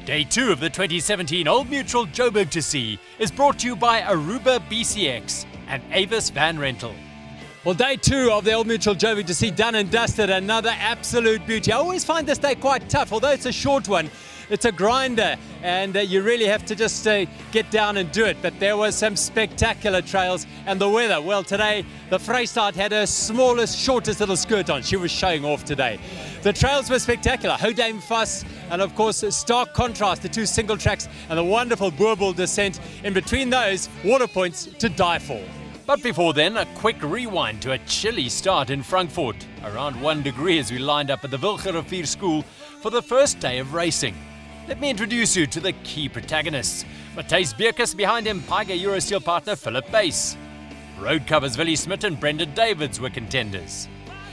Day 2 of the 2017 Old Mutual joBerg2c is brought to you by Aruba BCX and Avis Van Rental. Well, day 2 of the Old Mutual joBerg2c done and dusted. Another absolute beauty. I always find this day quite tough, although it's a short one. It's a grinder, and you really have to just get down and do it. But there was some spectacular trails, and the weather. Well, today the Vrystaat had her smallest, shortest little skirt on. She was showing off today. The trails were spectacular. Houdame Fuss, and of course, stark contrast, the 2 single tracks and the wonderful Boerbal descent. In between those, water points to die for. But before then, a quick rewind to a chilly start in Frankfurt. Around 1 degree as we lined up at the Wilgerivier School for the first day of racing. Let me introduce you to the key protagonists. Matthijs Beerkes, behind him, Paiga Eurosteel partner Philip Bass. Road covers Willie Smith and Brenda Davids were contenders.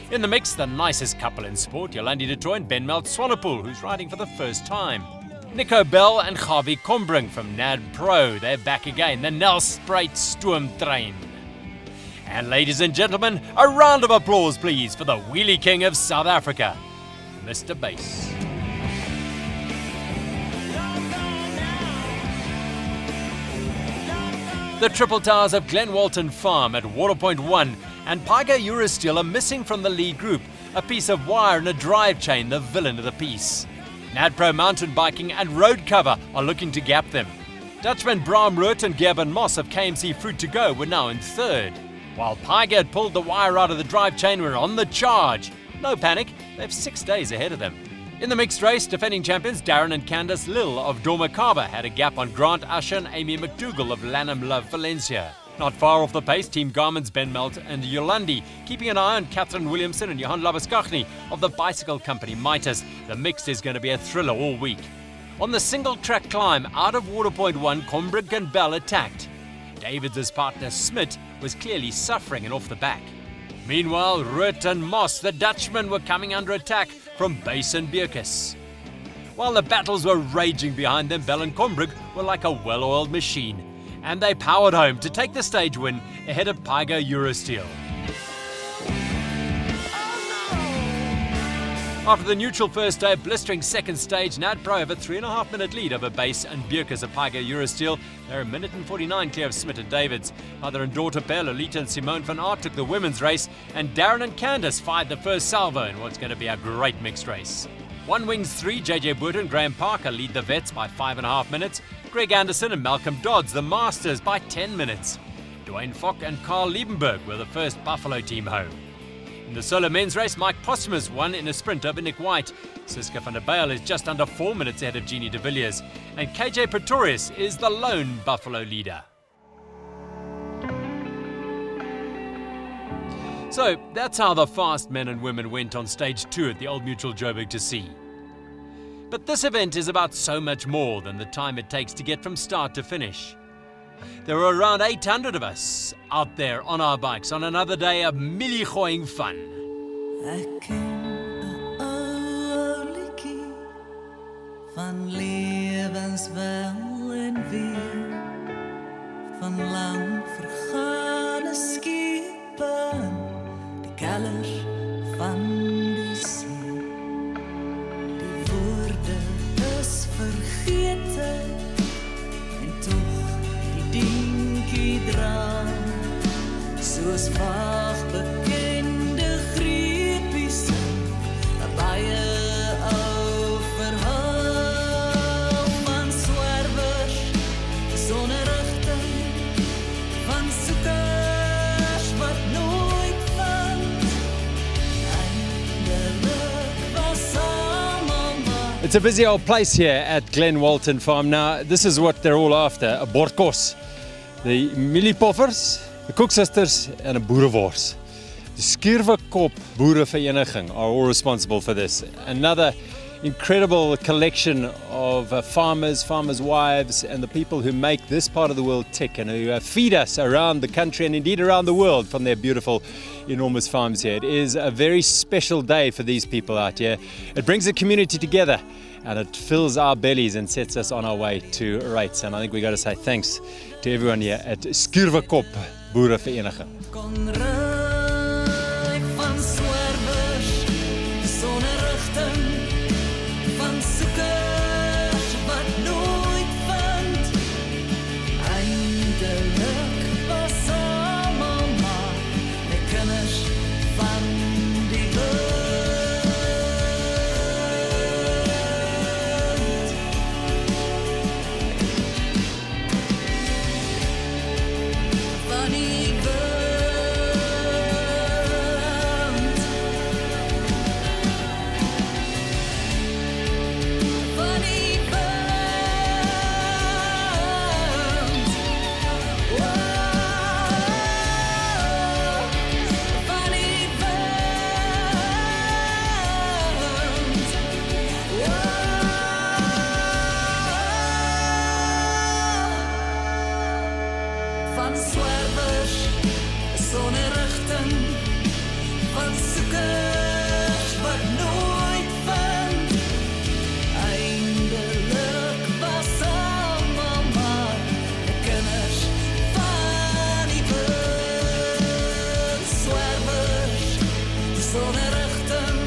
In the mix, the nicest couple in sport, Jolandi de Tooy and Ben Melt Swanepoel, who's riding for the first time. Nico Bell and Gavi Kombring from NAD Pro, they're back again, the Nelspruit Stoomtrein. And ladies and gentlemen, a round of applause please for the wheelie king of South Africa, Mr. Bass. The Triple Towers of Glen Walton Farm at Waterpoint 1 and Paiga Eurosteel are missing from the lead group. A piece of wire and a drive chain, the villain of the piece. NADPro Mountain Biking and Road Cover are looking to gap them. Dutchman Bram Root and Gerben Moss of KMC Fruit to Go were now in third. While Paiga had pulled the wire out of the drive chain, were on the charge. No panic, they have 6 days ahead of them. In the mixed race, defending champions Darren and Candice Lill of Dormakaba had a gap on Grant Usher and Amy McDougall of Lanham Love Valencia. Not far off the pace, Team Garmin's Ben Melt and Jolandi, keeping an eye on Catherine Williamson and Johan Labuskachny of the bicycle company Mitas. The mixed is going to be a thriller all week. On the single track climb out of Waterpoint 1, Kombring and Bell attacked. Davids' partner Smit was clearly suffering and off the back. Meanwhile, Root and Moss, the Dutchmen, were coming under attack from Bass and Beerkes. While the battles were raging behind them, Bell and Kombring were like a well-oiled machine, and they powered home to take the stage win ahead of Paiga Eurosteel. After the neutral first day, blistering second stage, NADPro have a 3.5 minute lead over Bass and Beerkes of Paiga Eurosteel. They're a minute and 49 clear of Smit and Davids. Mother and daughter pair, Lolita and Simone van Aert, took the women's race, and Darren and Candice fired the first salvo in what's going to be a great mixed race. One Wings 3, JJ Boert and Graham Parker lead the vets by 5.5 minutes. Greg Anderson and Malcolm Dodds, the Masters, by 10 minutes. Dwayne Fock and Carl Liebenberg were the first Buffalo team home. In the solo men's race, Mike Posthumus won in a sprint over Nick White. Siska van der Bijl is just under 4 minutes ahead of Jeannie de Villiers. And KJ Pretorius is the lone Buffalo leader. So that's how the fast men and women went on stage 2 at the Old Mutual joBerg2c. But this event is about so much more than the time it takes to get from start to finish. There were around 800 of us out there on our bikes on another day of millie-gooiing fun. Ek ken 'n ou liedjie van lewenswel en weer, van lang vergane skepe, die kellers van die see. Die woorde is vergete en tog die dinkie dra, soos vaag bekende greepies, 'n baie ou verhaal van swerwers sonder rigting, van soekers wat nooit vind, eindelik was almal maar. It's a busy old place here at Glen Walton Farm. Now, this is what they're all after, a bordkos. The mieliepoffers, the Koeksisters and a boerewors. The Skuurwekop Boerevereniging are all responsible for this. Another incredible collection of farmers, farmers' wives, and the people who make this part of the world tick and who feed us around the country and indeed around the world from their beautiful, enormous farms here. It is a very special day for these people out here. It brings the community together and it fills our bellies and sets us on our way to rates. And I think we got to say thanks to everyone here at Skuurwekop Boerevereniging. Van soekers wat van zwervers, zonder richting, van zoekers wat nooit vind. Eindelijk was allemaal maar de kinders van die wind. Zwervers, zonder richting,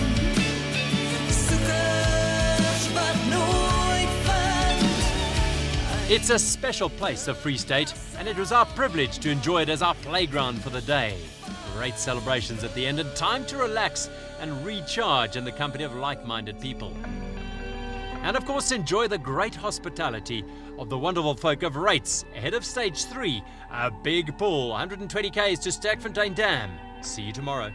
zoekers wat nooit vind. It's a special place, the Free State, and it was our privilege to enjoy it as our playground for the day. Great celebrations at the end and time to relax and recharge in the company of like-minded people. And of course, enjoy the great hospitality of the wonderful folk of Rates ahead of stage 3, a big pool, 120 k's to Sterkfontein Dam. See you tomorrow.